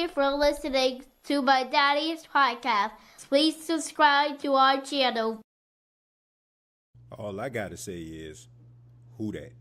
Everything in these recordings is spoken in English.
you for listening to my daddy's podcast. Please subscribe to our channel. All I gotta say is, who that?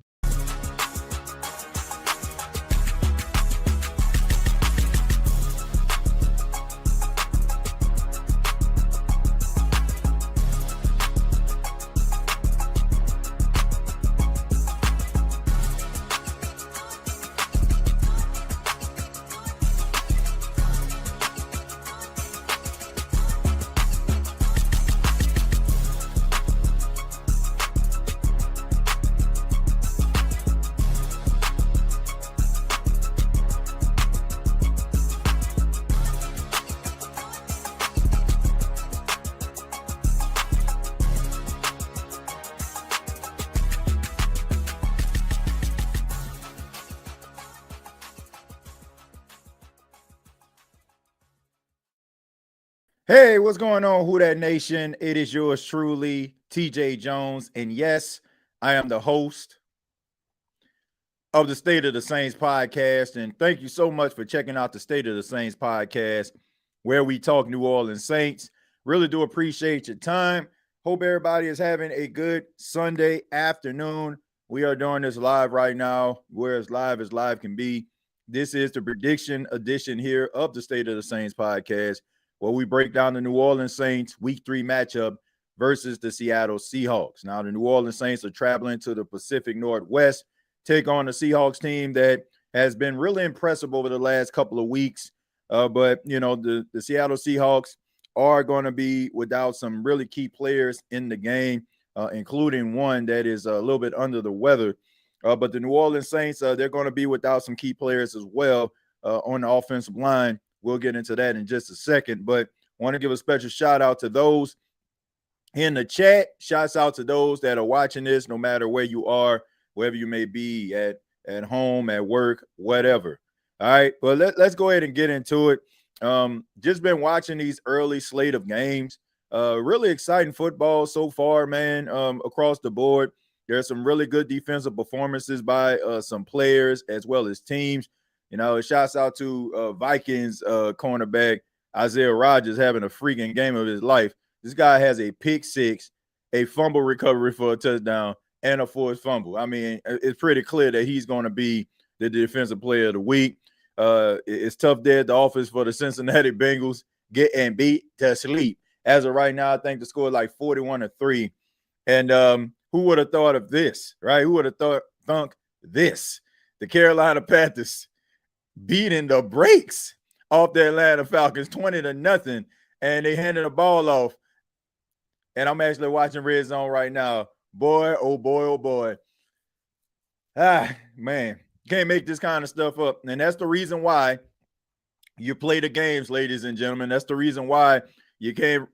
Hey, what's going on, Who That Nation? It is yours truly, TJ Jones. And yes, I am the host of the State of the Saints podcast. And thank you so much for checking out the State of the Saints podcast, where we talk New Orleans Saints. Really do appreciate your time. Hope everybody is having a good Sunday afternoon. We are doing this live right now. We're as live can be. This is the prediction edition here of the State of the Saints podcast, where we break down the New Orleans Saints Week 3 matchup versus the Seattle Seahawks. Now, the New Orleans Saints are traveling to the Pacific Northwest, take on the Seahawks team that has been really impressive over the last couple of weeks. But, you know, the Seattle Seahawks are going to be without some really key players in the game, including one that is a little bit under the weather. But the New Orleans Saints, they're going to be without some key players as well on the offensive line. We'll get into that in just a second, but I want to give a special shout out to those in the chat. Shouts out to those that are watching this, no matter where you are, wherever you may be, at home, at work, whatever. All right, well, let's go ahead and get into it. Just been watching these early slate of games. Really exciting football so far, man, across the board. There's some really good defensive performances by some players as well as teams. You know, shouts out to Vikings cornerback Isaiah Rodgers having a freaking game of his life. This guy has a pick six, a fumble recovery for a touchdown, and a forced fumble. I mean, it's pretty clear that he's going to be the defensive player of the week. It's tough day at the office for the Cincinnati Bengals getting beat to sleep. As of right now, I think the score is like 41-3. And who would have thought of this, right? Who would have thunk this? The Carolina Panthers beating the brakes off the Atlanta Falcons 20-0, and they handed the ball off. And I'm actually watching Red Zone right now. Boy, oh boy, oh boy. Man, can't make this kind of stuff up. And that's the reason why you play the games, ladies and gentlemen. That's the reason why you can't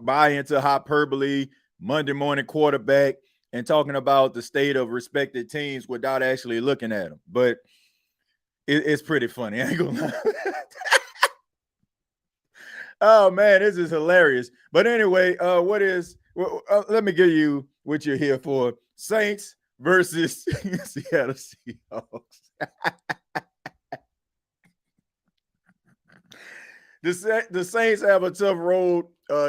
buy into hyperbole, Monday morning quarterback, and talking about the state of respected teams without actually looking at them. But it's pretty funny. I ain't gonna lie. Oh, man, this is hilarious. But anyway, let me give you what you're here for. Saints versus Seattle Seahawks. The Saints have a tough road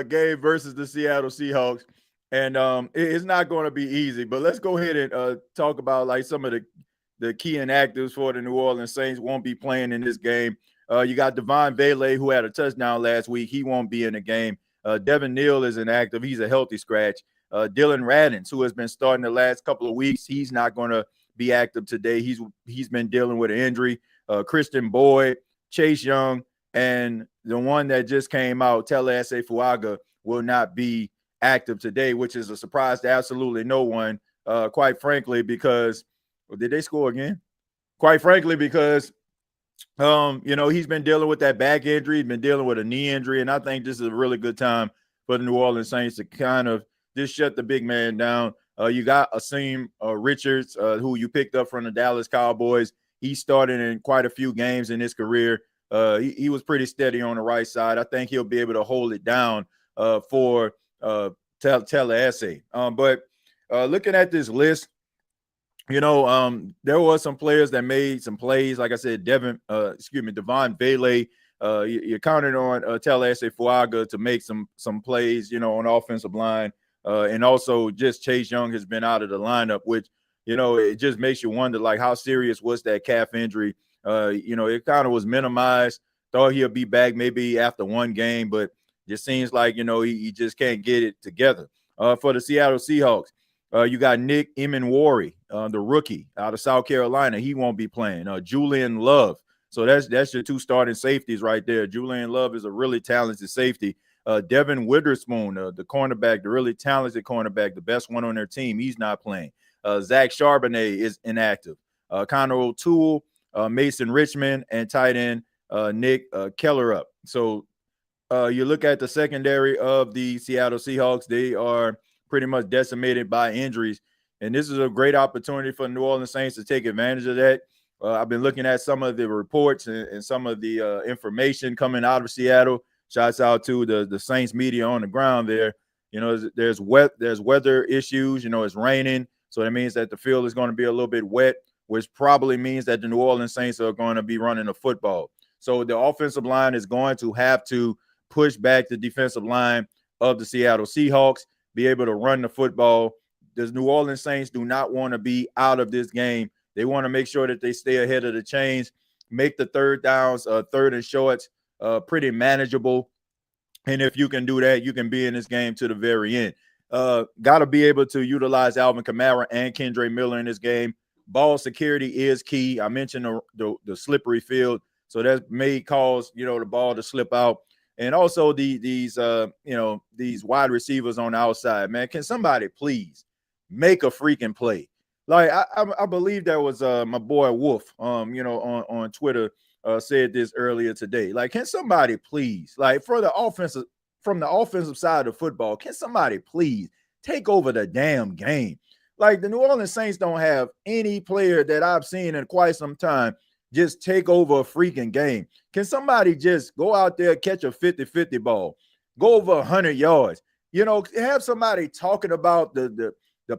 game versus the Seattle Seahawks. And it's not going to be easy. But let's go ahead and talk about like some of the key inactives for the New Orleans Saints won't be playing in this game. You got Devon Vele, who had a touchdown last week. He won't be in the game. Devin Neal is inactive. He's a healthy scratch. Dylan Radins, who has been starting the last couple of weeks, he's not going to be active today. He's been dealing with an injury. Christian Boyd, Chase Young, and the one that just came out, Tele Fuaga, will not be active today, which is a surprise to absolutely no one, quite frankly, because did they score again? Quite frankly, because he's been dealing with that back injury, he's been dealing with a knee injury, and I think this is a really good time for the New Orleans Saints to kind of just shut the big man down. You got Asim Richards, who you picked up from the Dallas Cowboys. He started in quite a few games in his career. He was pretty steady on the right side. I think he'll be able to hold it down for Tallahassee. But looking at this list, there was some players that made some plays. Like I said, Devon Vele You're counting on Talese Fuaga to make some plays, on the offensive line. And also just Chase Young has been out of the lineup, which, it just makes you wonder, like, how serious was that calf injury? It kind of was minimized. Thought he'll be back maybe after one game, but just seems like, he just can't get it together. For the Seattle Seahawks, you got Nick Emenwari, the rookie out of South Carolina. He won't be playing. Julian Love. So that's your two starting safeties right there. Julian Love is a really talented safety. Devin Witherspoon, the cornerback, the really talented cornerback, the best one on their team, he's not playing. Zach Charbonnet is inactive. Connor O'Toole, Mason Richmond, and tight end Nick Keller up. So you look at the secondary of the Seattle Seahawks, they are pretty much decimated by injuries. And this is a great opportunity for New Orleans Saints to take advantage of that. I've been looking at some of the reports and some of the information coming out of Seattle. Shouts out to the Saints media on the ground there. There's weather issues. It's raining. So that means that the field is going to be a little bit wet, which probably means that the New Orleans Saints are going to be running the football. So the offensive line is going to have to push back the defensive line of the Seattle Seahawks, be able to run the football. The New Orleans Saints do not want to be out of this game. They want to make sure that they stay ahead of the chains, make the third downs, third and shorts, pretty manageable. And if you can do that, you can be in this game to the very end. Got to be able to utilize Alvin Kamara and Kendre Miller in this game. Ball security is key. I mentioned the slippery field, so that may cause the ball to slip out. And also these wide receivers on the outside, man. Can somebody please make a freaking play? Like I believe that was my boy Wolf, on Twitter, said this earlier today. Like, can somebody please, like, from the offensive side of football, can somebody please take over the damn game? Like, the New Orleans Saints don't have any player that I've seen in quite some time just take over a freaking game. Can somebody just go out there, catch a 50-50 ball, go over 100 yards? Have somebody talking about the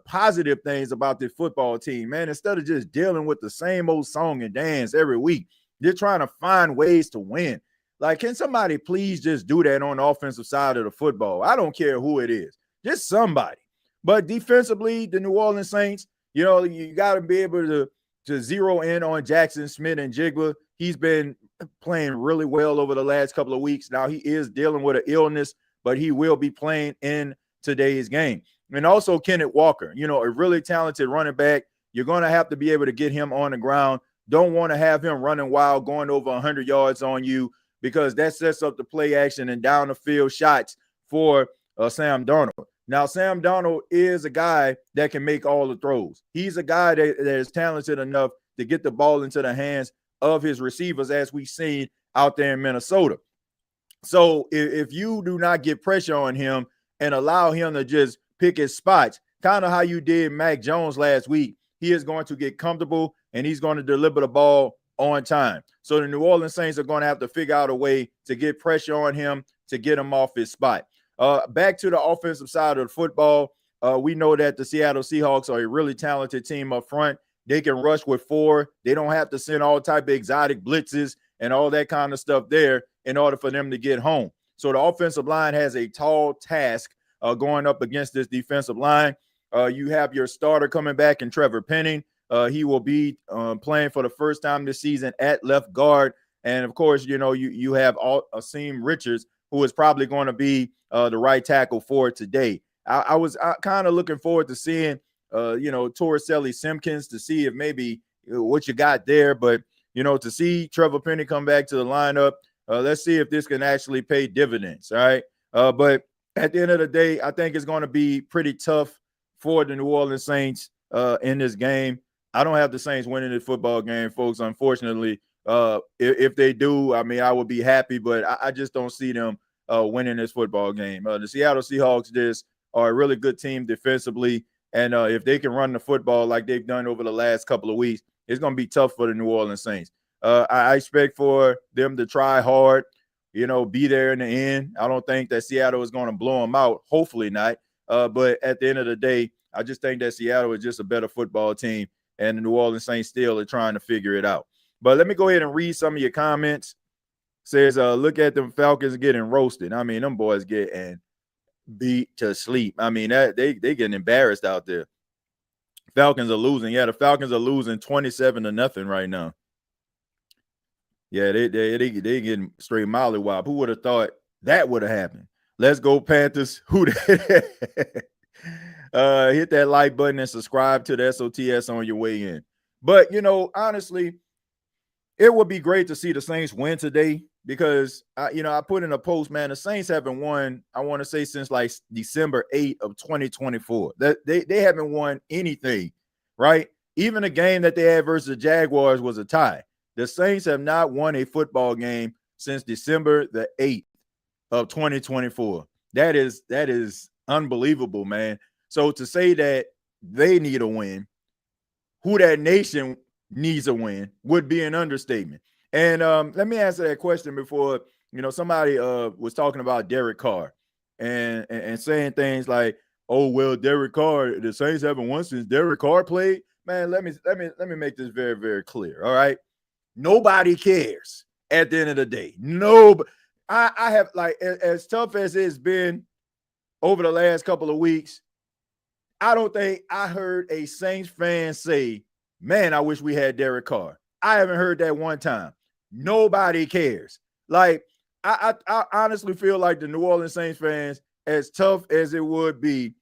positive things about this football team, man, instead of just dealing with the same old song and dance every week. They're trying to find ways to win. Like, can somebody please just do that on the offensive side of the football? I don't care who it is, just somebody. But defensively, the New Orleans Saints, you got to be able to zero in on Jaxon Smith-Njigba. He's been playing really well over the last couple of weeks. Now, he is dealing with an illness, but he will be playing in today's game. And also Kenneth Walker, a really talented running back. You're going to have to be able to get him on the ground. Don't want to have him running wild, going over 100 yards on you, because that sets up the play action and down the field shots for Sam Darnold. Now, Sam Darnold is a guy that can make all the throws. He's a guy that is talented enough to get the ball into the hands of his receivers, as we've seen out there in Minnesota. So if you do not get pressure on him and allow him to just pick his spots, kind of how you did Mac Jones last week, he is going to get comfortable and he's going to deliver the ball on time. So the New Orleans Saints are going to have to figure out a way to get pressure on him to get him off his spot. Back to the offensive side of the football, we know that the Seattle Seahawks are a really talented team up front. They can rush with 4. They don't have to send all type of exotic blitzes and all that kind of stuff there in order for them to get home. So the offensive line has a tall task going up against this defensive line. You have your starter coming back in Trevor Penning. He will be playing for the first time this season at left guard. And, of course, you have Asim Richards, who is probably going to be the right tackle for today. I was kind of looking forward to seeing, Torricelli Simpkins to see if maybe what you got there. But, to see Trevor Penning come back to the lineup, let's see if this can actually pay dividends. All right. But at the end of the day, I think it's going to be pretty tough for the New Orleans Saints in this game. I don't have the Saints winning this football game, folks, unfortunately. If they do, I mean, I would be happy, but I just don't see them winning this football game. The Seattle Seahawks just are a really good team defensively, and if they can run the football like they've done over the last couple of weeks, it's going to be tough for the New Orleans Saints. I expect for them to try hard, be there in the end. I don't think that Seattle is going to blow them out. Hopefully not. But at the end of the day, I just think that Seattle is just a better football team, and the New Orleans Saints still are trying to figure it out. But let me go ahead and read some of your comments. Says, look at them Falcons getting roasted. I mean, them boys getting beat to sleep. I mean, that they getting embarrassed out there. Falcons are losing. Yeah, the Falcons are losing 27-0 right now. Yeah, they getting straight mollywop. Who would have thought that would have happened? Let's go Panthers. Who hit that like button and subscribe to the SOTS on your way in. But honestly, it would be great to see the Saints win today because I put in a post, man. The Saints haven't won, I want to say, since like December 8th of 2024. That they haven't won anything, right? Even a game that they had versus the Jaguars was a tie. The Saints have not won a football game since December the 8th of 2024. That is unbelievable, man. So to say that they need a win, who that nation needs a win would be an understatement. And let me answer that question before, somebody was talking about Derek Carr and saying things like, oh, well, Derek Carr, the Saints haven't won since Derek Carr played. Man, let me make this very, very clear. All right. Nobody cares at the end of the day. I have, like, as tough as it's been over the last couple of weeks, I don't think I heard a Saints fan say, man, I wish we had Derek Carr. I haven't heard that one time. Nobody cares. Like, I honestly feel like the New Orleans Saints fans, as tough as it would be,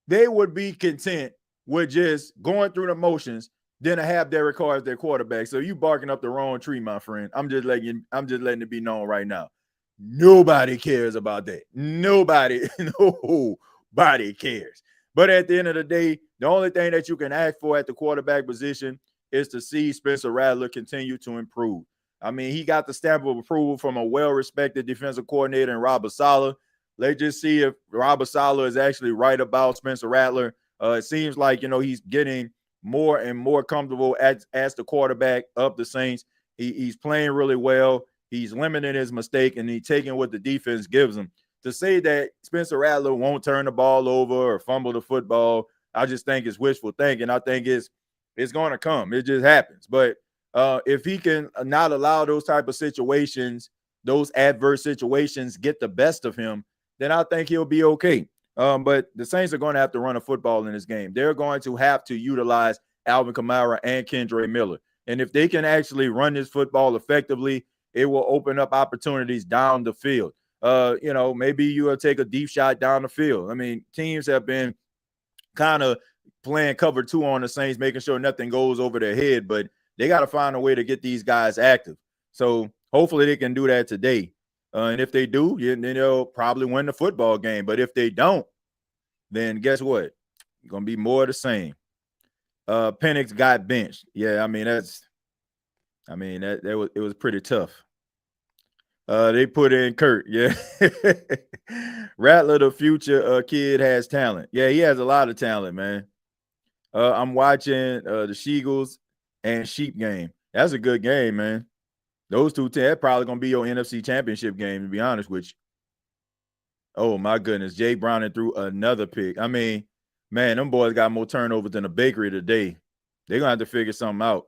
they would be content with just going through the motions than to have Derek Carr as their quarterback. So you barking up the wrong tree, my friend. I'm just letting it be known right now. Nobody cares about that. Nobody cares. But at the end of the day, the only thing that you can ask for at the quarterback position is to see Spencer Rattler continue to improve. I mean, he got the stamp of approval from a well-respected defensive coordinator in Robert Saleh. Let's just see if Robert Saleh is actually right about Spencer Rattler. It seems like, he's getting more and more comfortable as the quarterback of the Saints. He's playing really well. He's limiting his mistake, and he's taking what the defense gives him. To say that Spencer Rattler won't turn the ball over or fumble the football, I just think it's wishful thinking. I think it's going to come. It just happens. But if he can not allow those type of situations, those adverse situations get the best of him, then I think he'll be okay. But the Saints are going to have to run a football in this game. They're going to have to utilize Alvin Kamara and Kendre Miller. And if they can actually run this football effectively, it will open up opportunities down the field. Maybe you will take a deep shot down the field. I mean, teams have been kind of playing cover 2 on the Saints, making sure nothing goes over their head, but they got to find a way to get these guys active. So hopefully they can do that today. And if they do, then they'll probably win the football game. But if they don't, then guess what? It's going to be more of the same. Penix got benched. Yeah, I mean, it was pretty tough. They put in Kurt. Yeah. Rattler, the future kid, has talent. Yeah, he has a lot of talent, man. I'm watching the Seagulls and Sheep game. That's a good game, man. Those two teams, that's probably going to be your NFC Championship game, to be honest with you. Oh, my goodness. Jay Browning threw another pick. I mean, man, them boys got more turnovers than a bakery today. They're going to have to figure something out.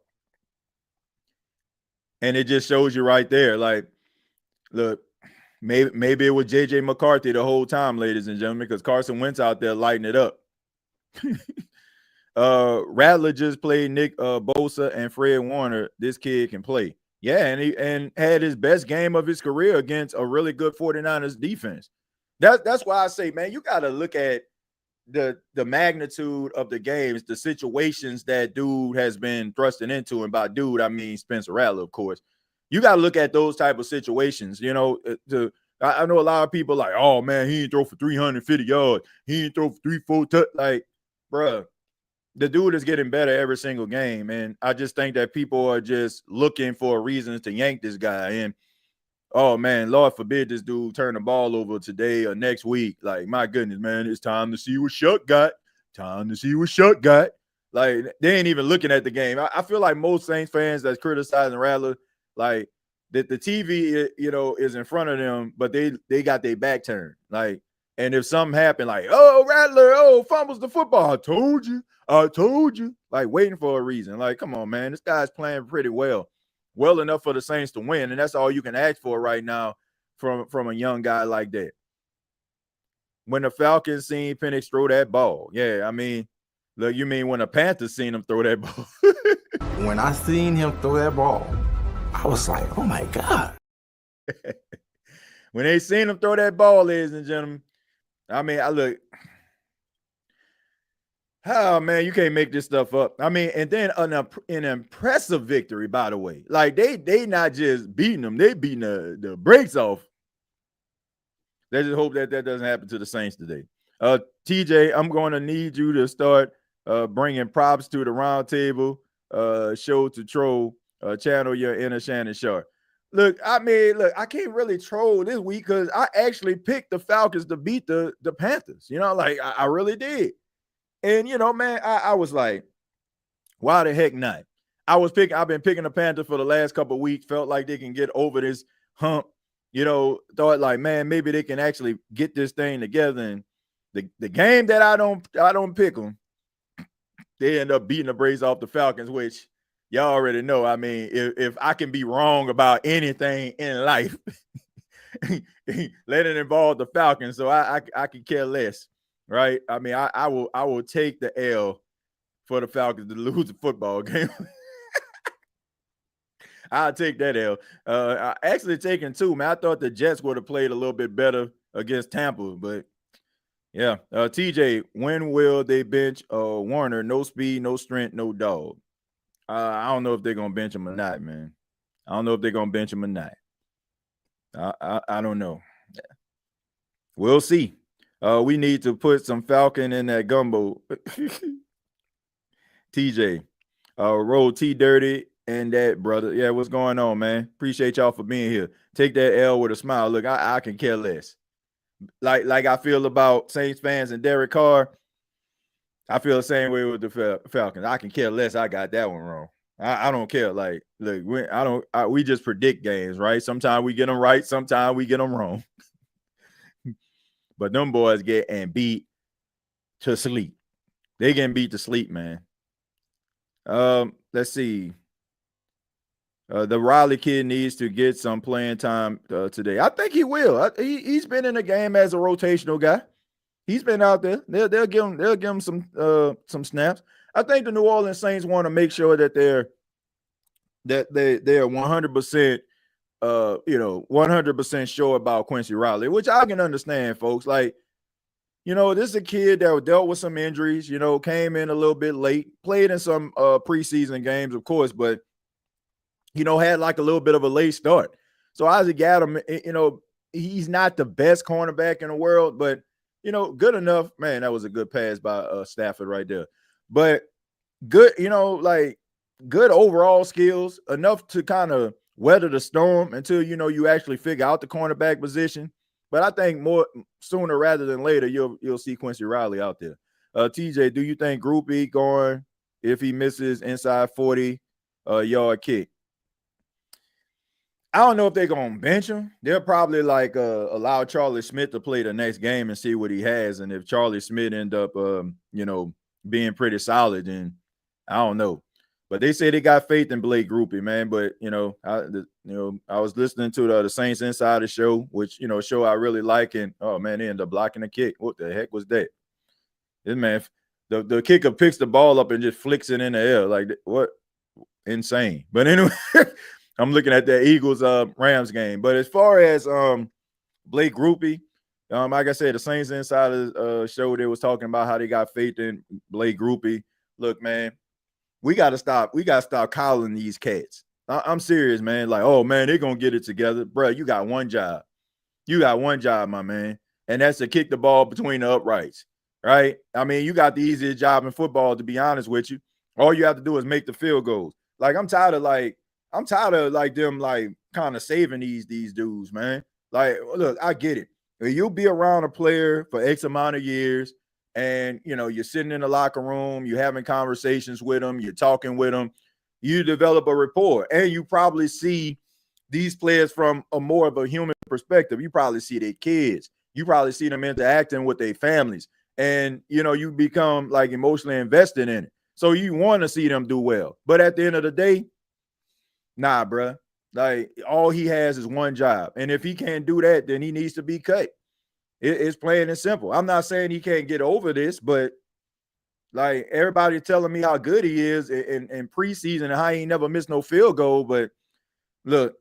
And it just shows you right there, like, look, maybe it was J.J. McCarthy the whole time, ladies and gentlemen, because Carson Wentz out there lighting it up. Rattler just played Nick Bosa and Fred Warner. This kid can play. Yeah, and had his best game of his career against a really good 49ers defense. That's why I say, man, you got to look at the magnitude of the games, the situations that dude has been thrusting into. And by dude, I mean Spencer Rattler, of course. You got to look at those type of situations. I know a lot of people like, oh, man, he didn't throw for 350 yards. He didn't throw for 3-4 like, bruh. The dude is getting better every single game. And I just think that people are just looking for reasons to yank this guy. And, oh, man, Lord forbid this dude turn the ball over today or next week. Like, my goodness, man, it's time to see what Shuck got. Time to see what Shuck got. Like, they ain't even looking at the game. I feel like most Saints fans that's criticizing Rattler, like, the TV, is in front of them, but they got their back turned. Like, and if something happened, like, oh, Rattler, fumbles the football. I told you. Like, waiting for a reason. Like, come on, man. This guy's playing pretty well. well enough for the Saints to win, and that's all you can ask for right now from a young guy like that. When the Falcons seen Penix throw that ball, yeah, I mean, look, you mean when the Panthers seen him throw that ball? When I seen him throw that ball, I was like, oh my God. When they seen him throw that ball, ladies and gentlemen, I mean, oh man, you can't make this stuff up. I mean, and then an impressive victory, by the way. Like they not just beating them, they beating the brakes off. Let's just hope that doesn't happen to the Saints today. TJ, I'm going to need you to start bringing props to the round table, show to troll, channel your inner Shannon Sharp. Look, I can't really troll this week because I actually picked the Falcons to beat the Panthers. You know, like I really did. And, you know, man, I was like, why the heck not? I've been picking the Panthers for the last couple of weeks, felt like they can get over this hump, you know, thought like, man, maybe they can actually get this thing together. And the game that I don't pick them, they end up beating the Braves off the Falcons, which y'all already know. I mean, if I can be wrong about anything in life, let it involve the Falcons. So I could care less. Right. I mean, I will take the L for the Falcons to lose the football game. I'll take that L. I actually taking two, man. I thought the Jets would have played a little bit better against Tampa, but yeah. TJ, when will they bench Warner? No speed, no strength, no dog. I don't know if they're gonna bench him or not, man. I don't know if they're gonna bench him or not. I don't know. We'll see. We need to put some Falcon in that gumbo. TJ, roll T Dirty and that, brother. Yeah, what's going on, man? Appreciate y'all for being here. Take that L with a smile. Look, I can care less. Like I feel about Saints fans and Derek Carr. I feel the same way with the Falcons. I can care less. I got that one wrong. I don't care. Like, look, we just predict games, right? Sometimes we get them right. Sometimes we get them wrong. But them boys get and beat to sleep. They getting beat to sleep, man. Let's see. The Riley kid needs to get some playing time today. I think he will. He's been in the game as a rotational guy. He's been out there. They'll give him some snaps. I think the New Orleans Saints want to make sure that they're 100%. 100% sure about Quincy Riley, which I can understand, folks. Like, you know, this is a kid that dealt with some injuries, you know, came in a little bit late, played in some preseason games, of course, but, you know, had like a little bit of a late start. So Isaac Adams, you know, he's not the best cornerback in the world, but, you know, good enough. Man, that was a good pass by Stafford right there. But good, you know, like good overall skills, enough to kind of weather the storm until, you know, you actually figure out the cornerback position. But I think more sooner rather than later, you'll see Quincy Riley out there. TJ, do you think Group E going if he misses inside 40-yard kick? I don't know if they're going to bench him. They'll probably like allow Charlie Smith to play the next game and see what he has. And if Charlie Smith end up, you know, being pretty solid, then I don't know. But they say they got faith in Blake Groupie, man. But, you know, I was listening to the Saints Insider show, which, you know, show I really like. And, oh, man, they ended up blocking the kick. What the heck was that? This man, the kicker picks the ball up and just flicks it in the air. Like, what? Insane. But anyway, I'm looking at that Eagles Rams game. But as far as Blake Groupie, like I said, the Saints Insider show, they was talking about how they got faith in Blake Groupie. Look, man. We got to stop calling these cats. I'm serious, man. Like, oh, man, they're going to get it together. Bro, you got one job. You got one job, my man, and that's to kick the ball between the uprights, right? I mean, you got the easiest job in football, to be honest with you. All you have to do is make the field goals. Like, I'm tired of them, like, kind of saving these dudes, man. Like, look, I get it. You'll be around a player for X amount of years, and, you know, you're sitting in the locker room, you're having conversations with them, you're talking with them, you develop a rapport, and you probably see these players from a more of a human perspective. You probably see their kids. You probably see them interacting with their families, and, you know, you become like emotionally invested in it. So you want to see them do well. But at the end of the day, Nah, bruh. Like, all he has is one job. And if he can't do that, then he needs to be cut. It's plain and simple. I'm not saying he can't get over this, but like, everybody telling me how good he is in preseason and how he ain't never missed no field goal. But look,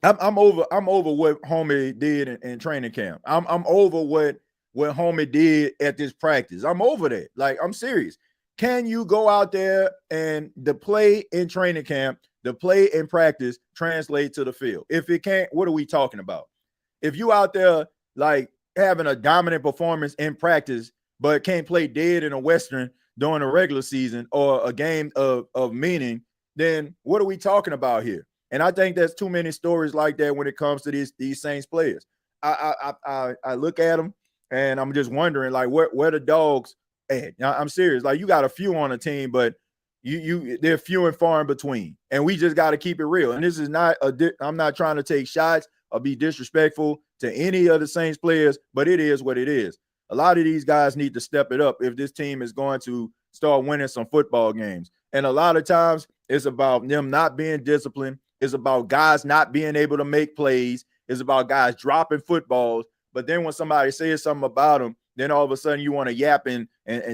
I'm over what Homie did in training camp. I'm over what Homie did at this practice. I'm over that. Like, I'm serious. Can you go out there and the play in training camp, the play in practice translate to the field? If it can't, what are we talking about? If you out there like having a dominant performance in practice, but can't play dead in a Western during a regular season or a game of meaning, then what are we talking about here? And I think there's too many stories like that when it comes to these Saints players. I look at them and I'm just wondering, like, where the dogs at? I'm serious. Like, you got a few on the team, but they're few and far in between. And we just got to keep it real. And this is not I'm not trying to take shots or be disrespectful to any of the Saints players, but it is what it is. A lot of these guys need to step it up if this team is going to start winning some football games. And a lot of times it's about them not being disciplined. It's about guys not being able to make plays. It's about guys dropping footballs. But then when somebody says something about them, then all of a sudden you want to yap and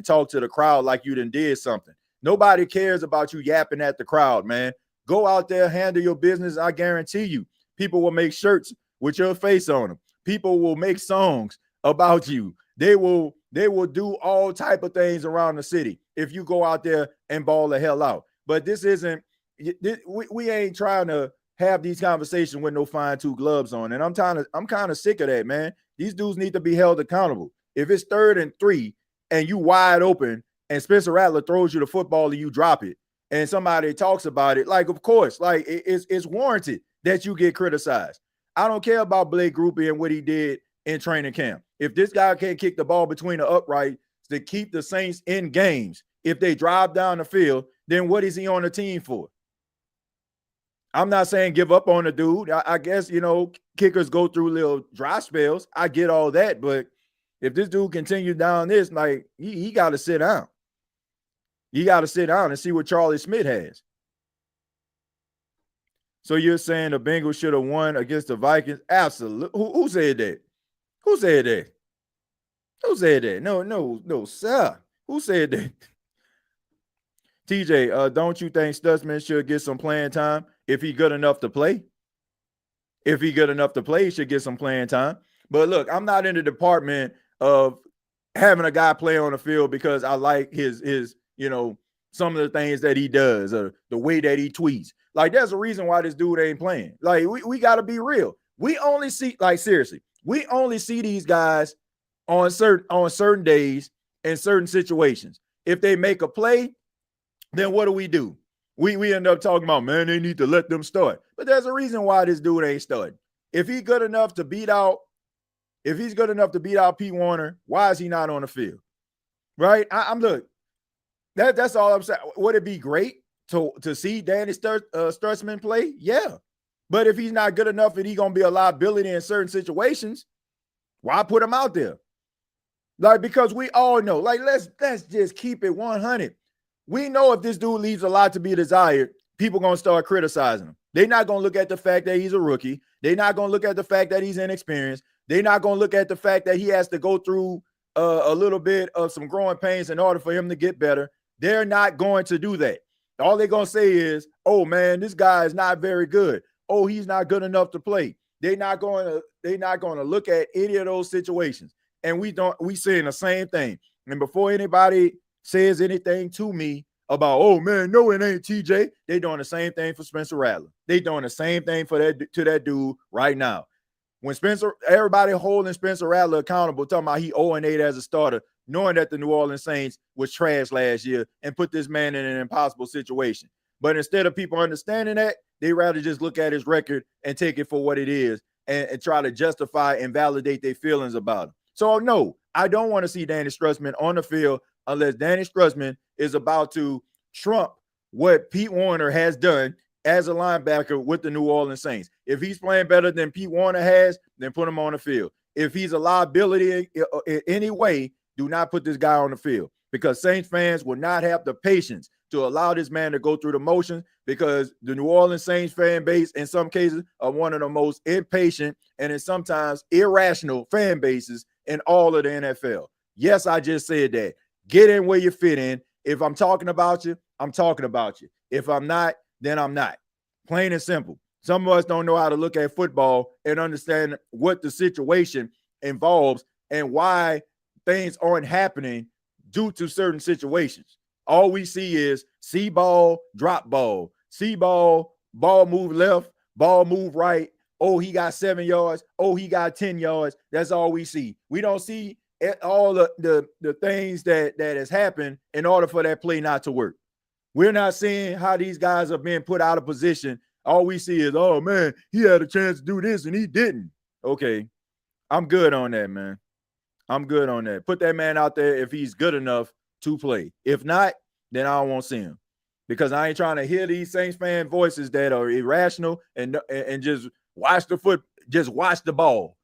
talk to the crowd like you done did something. Nobody cares about you yapping at the crowd, man. Go out there, handle your business. I guarantee you, people will make shirts with your face on them. People will make songs about you. They will do all type of things around the city if you go out there and ball the hell out. But this isn't. We ain't trying to have these conversations with no fine-tooth gloves on. And I'm kind of sick of that, man. These dudes need to be held accountable. If it's 3rd and 3 and you wide open and Spencer Rattler throws you the football and you drop it and somebody talks about it, like, of course, like, it's warranted that you get criticized. I don't care about Blake Grupe and what he did in training camp. If this guy can't kick the ball between the uprights to keep the Saints in games, if they drive down the field, then what is he on the team for? I'm not saying give up on the dude. I guess, kickers go through little dry spells. I get all that. But if this dude continues down this, like, he got to sit down. You got to sit down and see what Charlie Smith has. So you're saying the Bengals should have won against the Vikings? Absolutely. Who said that? Who said that? Who said that? No, sir. Who said that? TJ, don't you think Stutzman should get some playing time if he's good enough to play? If he's good enough to play, he should get some playing time. But look, I'm not in the department of having a guy play on the field because I like his some of the things that he does or the way that he tweets. Like, there's a reason why this dude ain't playing. Like, we got to be real. We only see, like, seriously, we only see these guys on certain days in certain situations. If they make a play, then what do? We end up talking about, man, they need to let them start. But there's a reason why this dude ain't starting. If he's good enough to beat out Pete Warner, why is he not on the field? Right? That's all I'm saying. Would it be great to see Danny Stutzman play? Yeah. But if he's not good enough and he's gonna be a liability in certain situations, why put him out there? Like, because we all know, like, let's just keep it 100. We know if this dude leaves a lot to be desired, people going to start criticizing him. They're not going to look at the fact that he's a rookie. They're not going to look at the fact that he's inexperienced. They're not going to look at the fact that he has to go through a little bit of some growing pains in order for him to get better. They're not going to do that. All they're going to say is, oh, man, this guy is not very good. Oh, he's not good enough to play. They're not going to look at any of those situations. And we saying the same thing. And before anybody says anything to me about, oh, man, no, it ain't TJ, they doing the same thing for Spencer Rattler. They doing the same thing to that dude right now. When everybody holding Spencer Rattler accountable, talking about he 0-8 as a starter, knowing that the New Orleans Saints was trash last year and put this man in an impossible situation. But instead of people understanding that, they rather just look at his record and take it for what it is and try to justify and validate their feelings about him. So, no, I don't want to see Danny Stutzman on the field unless Danny Stutzman is about to trump what Pete Warner has done as a linebacker with the New Orleans Saints. If he's playing better than Pete Warner has, then put him on the field. If he's a liability in any way, do not put this guy on the field, because Saints fans will not have the patience to allow this man to go through the motions because the New Orleans Saints fan base, in some cases, are one of the most impatient and in sometimes irrational fan bases in all of the NFL. Yes, I just said that. Get in where you fit in. If I'm talking about you, I'm talking about you. If I'm not, then I'm not. Plain and simple. Some of us don't know how to look at football and understand what the situation involves and why things aren't happening due to certain situations. All we see is see ball, drop ball, see ball, ball move left, ball move right. Oh, he got 7 yards. Oh, he got 10 yards. That's all we see. We don't see all the things that has happened in order for that play not to work. We're not seeing how these guys are being put out of position. All we see is, oh, man, he had a chance to do this and he didn't. Okay, I'm good on that, man. I'm good on that. Put that man out there if he's good enough to play. If not, then I won't see him, because I ain't trying to hear these Saints fan voices that are irrational and just watch the ball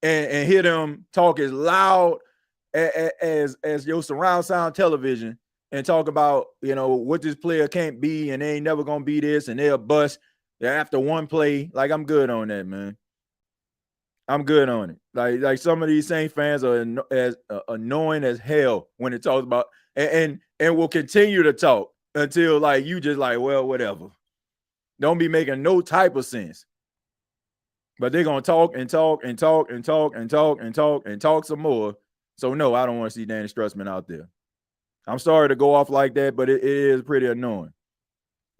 and hear them talk as loud as your surround sound television and talk about, what this player can't be and they ain't never going to be this and they'll bust after one play. Like, I'm good on that, man. I'm good on it. Like some of these Saints fans are as annoying as hell when it talks about and will continue to talk until like you just like, well, whatever. Don't be making no type of sense. But they're gonna talk and talk and talk and talk and talk and talk and talk some more. So no, I don't want to see Danny Strussman out there. I'm sorry to go off like that, but it is pretty annoying.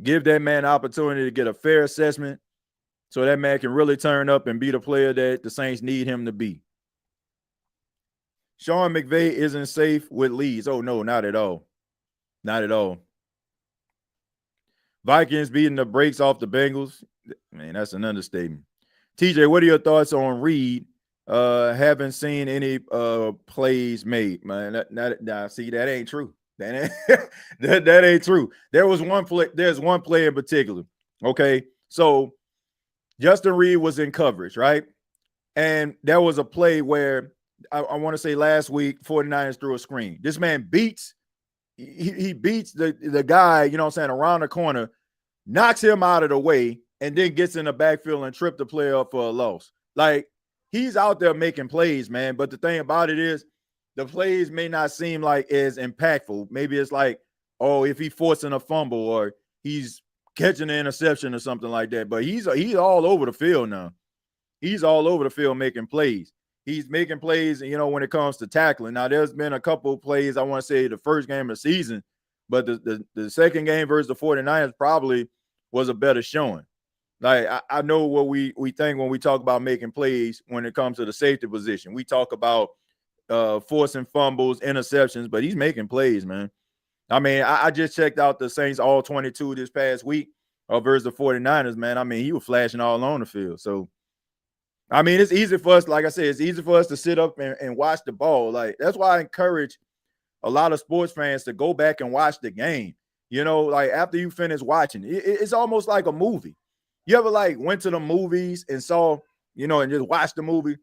Give that man an opportunity to get a fair assessment so that man can really turn up and be the player that the Saints need him to be. Sean McVay isn't safe with leads. Oh, no, not at all. Not at all. Vikings beating the brakes off the Bengals. Man, that's an understatement. TJ, what are your thoughts on Reed? Haven't seen any plays made, man. See, that ain't true. That ain't true. There's one play in particular. Okay, so Justin Reed was in coverage, right? And there was a play where I want to say last week, 49ers threw a screen. This man beats the guy, around the corner, knocks him out of the way, and then gets in the backfield and tripped the player up for a loss. Like, he's out there making plays, man. But the thing about it is, the plays may not seem like as impactful. Maybe it's like, oh, if he's forcing a fumble or he's catching an interception or something like that. But he's all over the field now. He's all over the field making plays. He's making plays, when it comes to tackling. Now, there's been a couple of plays, I want to say the first game of the season, but the second game versus the 49ers probably was a better showing. Like, I know what we think when we talk about making plays when it comes to the safety position. We talk about forcing fumbles, interceptions, but he's making plays, man. I mean, I just checked out the Saints all 22 this past week versus the 49ers, man. I mean, he was flashing all on the field. So, I mean, it's easy for us, like I said, it's easy for us to sit up and watch the ball. Like, that's why I encourage a lot of sports fans to go back and watch the game. Like after you finish watching, it's almost like a movie. You ever like went to the movies and saw, and just watched the movie?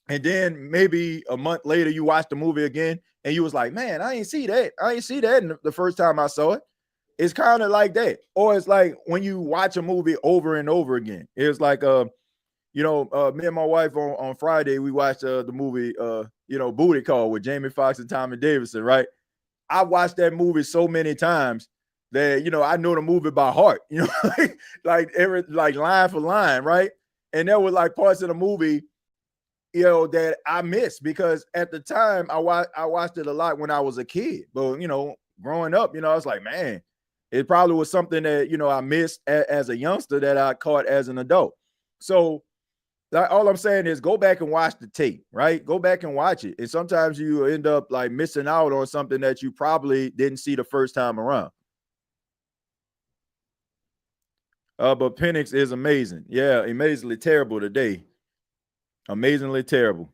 And then maybe a month later, you watch the movie again and you was like, man, I ain't see that. I ain't see that the first time I saw it. It's kind of like that. Or it's like when you watch a movie over and over again. It's like, me and my wife on Friday, we watched the movie, Booty Call with Jamie Foxx and Tommy Davidson, right? I watched that movie so many times that, I know the movie by heart, like line for line, right? And there were like parts of the movie, that I missed because at the time I watched it a lot when I was a kid. But, growing up, I was like, man, it probably was something that, I missed as a youngster that I caught as an adult. So all I'm saying is go back and watch the tape, right? Go back and watch it. And sometimes you end up like missing out on something that you probably didn't see the first time around. But Penix is amazing. Yeah, amazingly terrible today. Amazingly terrible.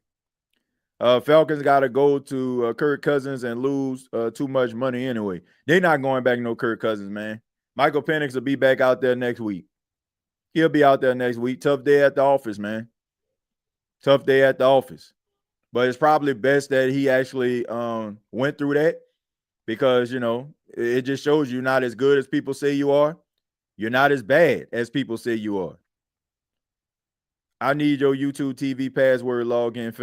Falcons got to go to Kirk Cousins and lose too much money anyway. They're not going back no Kirk Cousins, man. Michael Penix will be back out there next week. He'll be out there next week. Tough day at the office, man. Tough day at the office. But it's probably best that he actually went through that because, it just shows you not as good as people say you are. You're not as bad as people say you are. I need your YouTube TV password login.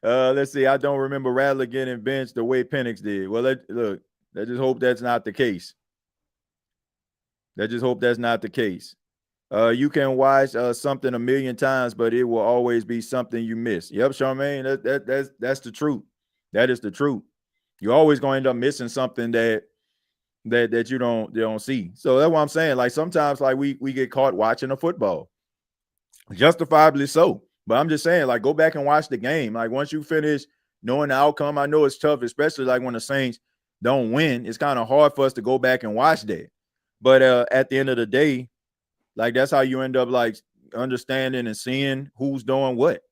Let's see. I don't remember Rattler getting benched the way Penix did. Well, look, let's just hope that's not the case. Let's just hope that's not the case. You can watch something a million times, but it will always be something you miss. Yep, Charmaine, that's the truth. That is the truth. You're always going to end up missing something that you don't see. So that's what I'm saying. Like sometimes, like we get caught watching a football, justifiably so. But I'm just saying, like, go back and watch the game. Like once you finish knowing the outcome, I know it's tough, especially like when the Saints don't win. It's kind of hard for us to go back and watch that. But at the end of the day, like that's how you end up like understanding and seeing who's doing what.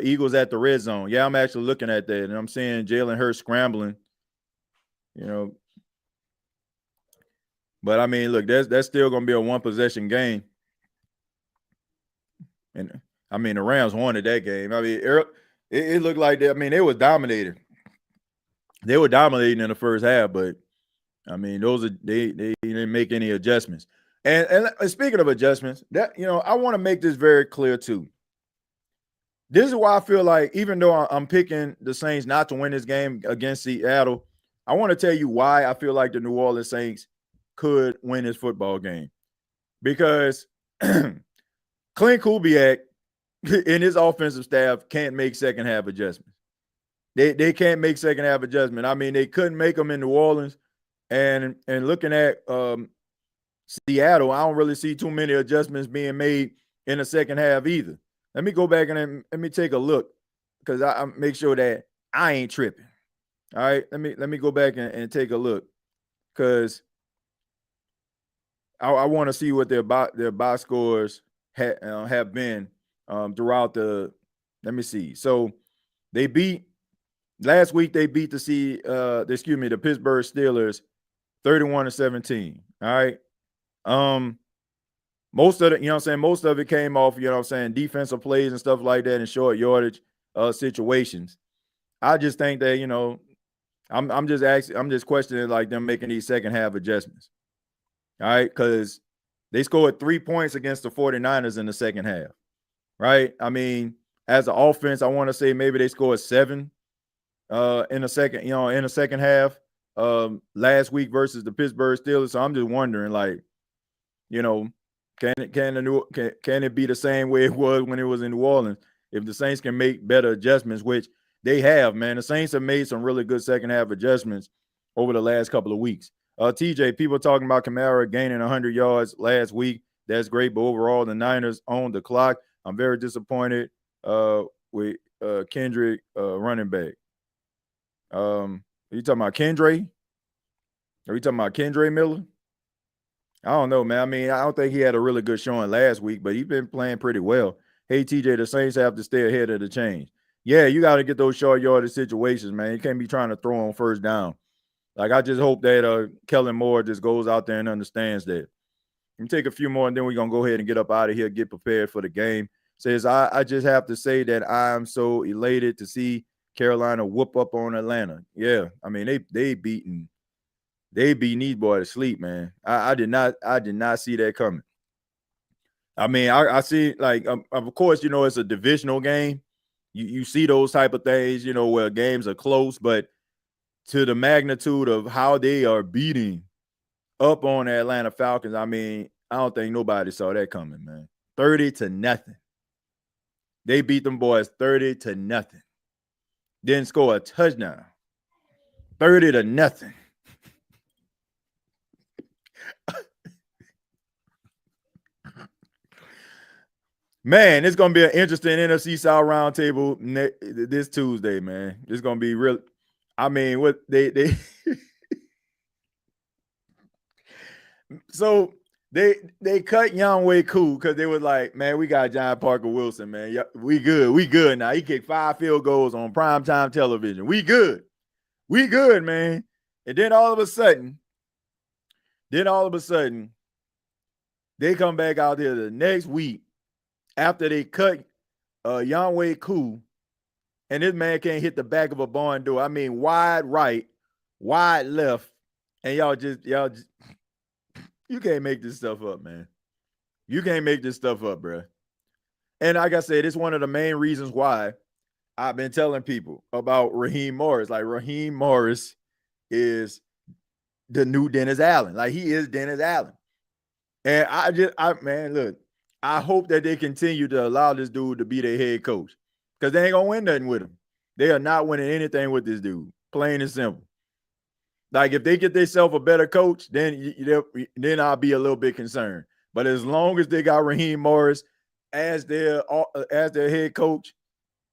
Eagles at the red zone. Yeah, I'm actually looking at that, and I'm seeing Jalen Hurts scrambling. You know, but I mean, look, that's still gonna be a one possession game, and I mean the Rams wanted that game. I mean, it looked like they. I mean, they were dominated. They were dominating in the first half, but I mean, they didn't make any adjustments. And speaking of adjustments, that I want to make this very clear too. This is why I feel like even though I'm picking the Saints not to win this game against Seattle, I want to tell you why I feel like the New Orleans Saints could win this football game. Because Clint Kubiak and his offensive staff can't make second half adjustments. They can't make second half adjustment. I mean, they couldn't make them in New Orleans. And looking at Seattle, I don't really see too many adjustments being made in the second half either. Let me go back and let me take a look because I make sure that I ain't tripping. All right, let me go back and take a look because I want to see what their box scores have been throughout the. Let me see. So they beat last week. They beat the Pittsburgh Steelers 31-17. All right. Most of it, most of it came off, defensive plays and stuff like that and short yardage situations. I just think that, I'm just questioning like them making these second half adjustments. All right, because they scored 3 points against the 49ers in the second half. Right? I mean, as an offense, I want to say maybe they scored 7 in the second half last week versus the Pittsburgh Steelers. So I'm just wondering, like, can it be the same way it was when it was in New Orleans? If the Saints can make better adjustments, which they have, man. The Saints have made some really good second half adjustments over the last couple of weeks. TJ, people talking about Kamara gaining 100 yards last week. That's great, but overall, the Niners own the clock. I'm very disappointed with Kendrick running back. Are you talking about Kendre? Are you talking about Kendre Miller? I don't know, man. I mean, I don't think he had a really good showing last week, but he's been playing pretty well. Hey, TJ, the Saints have to stay ahead of the change. Yeah, you got to get those short yardage situations, man. You can't be trying to throw on first down. Like, I just hope that Kellen Moore just goes out there and understands that. Let me take a few more, and then we're going to go ahead and get up out of here, get prepared for the game. Says, I just have to say that I'm so elated to see Carolina whoop up on Atlanta. Yeah, I mean, they beating these boys to sleep, man. I did not see that coming. I mean, I see, like, of course, it's a divisional game. You see those type of things, where games are close, but to the magnitude of how they are beating up on the Atlanta Falcons, I mean, I don't think nobody saw that coming, man. 30-0. They beat them boys 30-0. Didn't score a touchdown. 30-0. Man, it's going to be an interesting NFC South roundtable this Tuesday, man. It's going to be real. I mean, what they so they cut Younghoe Koo because they was like, man, we got John Parker Wilson, man. We good now. He kicked 5 field goals on primetime television. We good, man. And then all of a sudden, they come back out there the next week after they cut Younghoe Koo, and this man can't hit the back of a barn door. I mean, wide right, wide left, And y'all just, you can't make this stuff up, man. You can't make this stuff up, bro. And like I said, it's one of the main reasons why I've been telling people about Raheem Morris. Like, Raheem Morris is the new Dennis Allen. Like, he is Dennis Allen. And man, look, I hope that they continue to allow this dude to be their head coach, because they ain't gonna win nothing with him. They are not winning anything with this dude, plain and simple. Like, if they get themselves a better coach, then I'll be a little bit concerned. But as long as they got Raheem Morris as their head coach,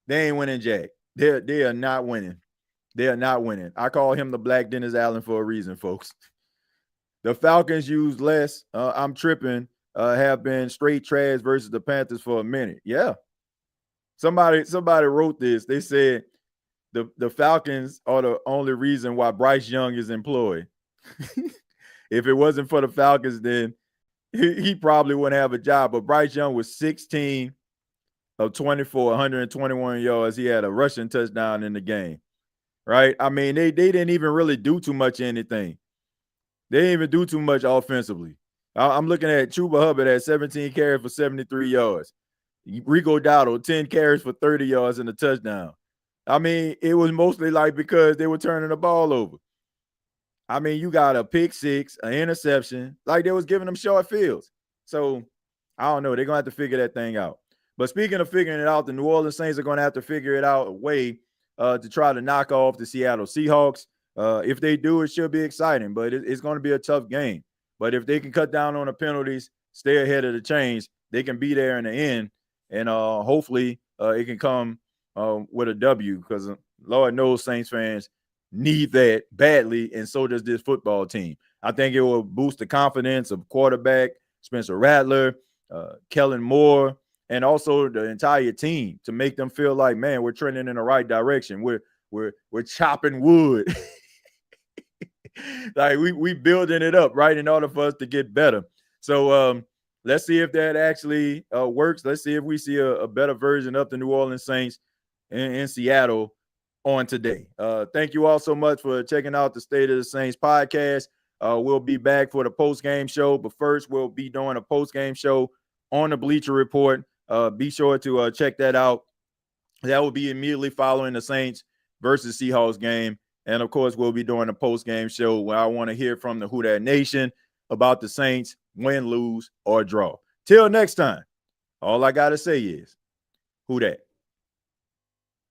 they ain't winning jack. They are not winning. They are not winning. I call him the Black Dennis Allen for a reason, folks. The Falcons used less. I'm tripping. Have been straight trash versus the Panthers for a minute. Yeah. Somebody wrote this. They said the Falcons are the only reason why Bryce Young is employed. If it wasn't for the Falcons, then he probably wouldn't have a job. But Bryce Young was 16 of 24, 121 yards. He had a rushing touchdown in the game, right? I mean, they didn't even really do too much anything. They didn't even do too much offensively. I'm looking at Chuba Hubbard at 17 carries for 73 yards. Rico Dowdle, 10 carries for 30 yards and a touchdown. I mean, it was mostly like because they were turning the ball over. I mean, you got a pick six, an interception, like they was giving them short fields. So, I don't know. They're going to have to figure that thing out. But speaking of figuring it out, the New Orleans Saints are going to have to figure it out a way to try to knock off the Seattle Seahawks. If they do, it should be exciting, but it's going to be a tough game. But if they can cut down on the penalties, stay ahead of the chains, they can be there in the end. And hopefully it can come with a W, because Lord knows Saints fans need that badly, and so does this football team. I think it will boost the confidence of quarterback Spencer Rattler, Kellen Moore, and also the entire team, to make them feel like, man, we're trending in the right direction. We're chopping wood. Like, we building it up, right, in order for us to get better. So let's see if that actually works. Let's see if we see a better version of the New Orleans Saints in Seattle on today. Thank you all so much for checking out the State of the Saints podcast. We'll be back for the post-game show, but first we'll be doing a post-game show on the Bleacher Report. Be sure to check that out. That will be immediately following the Saints versus Seahawks game. And, of course, we'll be doing a post-game show where I want to hear from the Who Dat Nation about the Saints, win, lose, or draw. Till next time, all I got to say is, Who Dat?